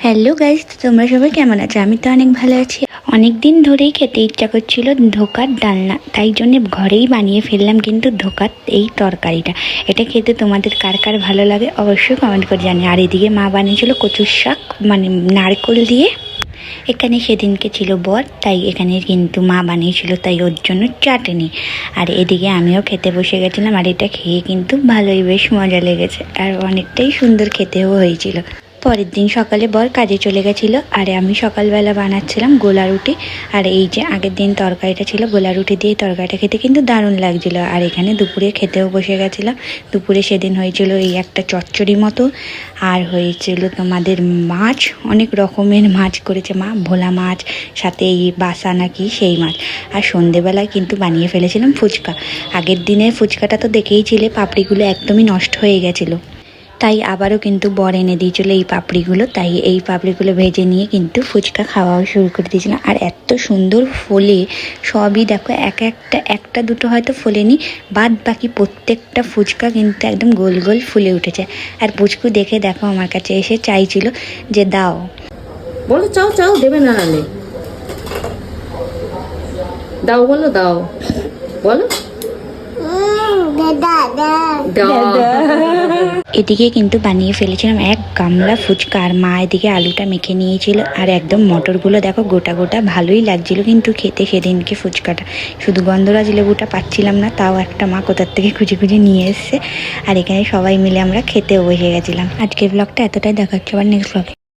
Hello guys, তোমরা সবাই কেমন আছো? আমি তো অনেক ভালো আছি। অনেক দিন ধরেই খেতে ইচ্ছা করছিল ধোকার ডালনা, তাই জন্য ঘরেই বানিয়ে ফেললাম কিন্তু ধোকার এই তরকারিটা। এটা খেতে তোমাদের কার কার ভালো লাগে অবশ্যই কমেন্ট করে জানি। আর এদিকে মা বানিয়েছিল কচুর শাক, মানে নারকেল দিয়ে। এখানে সেদিনকে ছিল বর, তাই এখানে কিন্তু মা বানিয়েছিল, তাই ওর জন্য চাটনি। আর এদিকে আমিও খেতে বসে গেছিলাম, আর এটা খেয়ে কিন্তু ভালোই বেশ মজা লেগেছে, আর অনেকটাই সুন্দর খেতেও হয়েছিল। পরের দিন সকালে বর কাজে চলে গেছিলো, আর আমি সকালবেলা বানাচ্ছিলাম গোলা রুটি। আর এই যে আগের দিন তরকারিটা ছিল, গোলা রুটি দিয়ে তরকারিটা খেতে কিন্তু দারুণ লাগছিলো। আর এখানে দুপুরে খেতেও বসে গেছিলাম। দুপুরে সেদিন হয়েছিল এই একটা চচ্চড়ি মতো, আর হয়েছিল তোমাদের মাছ, অনেক রকমের মাছ করেছে মা, ভোলা মাছ, সাথে এই বাসা নাকি সেই মাছ। আর সন্ধেবেলায় কিন্তু বানিয়ে ফেলেছিলাম ফুচকা। আগের দিনের ফুচকাটা তো দেখেইছিলে, পাপড়িগুলো একদমই নষ্ট হয়ে গেছিলো, তাই আবারও কিন্তু বর এনে দিয়েছিলো এই পাপড়িগুলো। তাই এই পাপড়িগুলো ভেজে নিয়ে কিন্তু ফুচকা খাওয়াও শুরু করে দিয়েছিলাম। আর এত সুন্দর ফোলে সবই, দেখো এক একটা দুটো হয়তো ফোলেনি, বাদ বাকি প্রত্যেকটা ফুচকা কিন্তু একদম গোল গোল ফুলে উঠেছে। আর পুচকু দেখে দেখো আমার কাছে এসে চাইছিল যে দাও, বলো চাও চাও, দেবে না নালে দাও, বলো দাও, বলো দাও। এদিকে কিন্তু বানিয়ে ফেলেছিলাম এক গামলা ফুচকা, আর মা এদিকে আলুটা মেখে নিয়েছিল। আর একদম মটরগুলো দেখো গোটা গোটা, ভালোই লাগছিল কিন্তু খেতে সেদিনকে ফুচকাটা। শুধু গন্ধরাজ লেবুটা পাচ্ছিলাম না, তাও একটা মা কোথার থেকে খুঁজে খুঁজে নিয়ে এসছে। আর এখানে সবাই মিলে আমরা খেতেও বসে গেছিলাম। আজকের ব্লগটা এতটাই, দেখাচ্ছে আবার নেক্সট ব্লগে।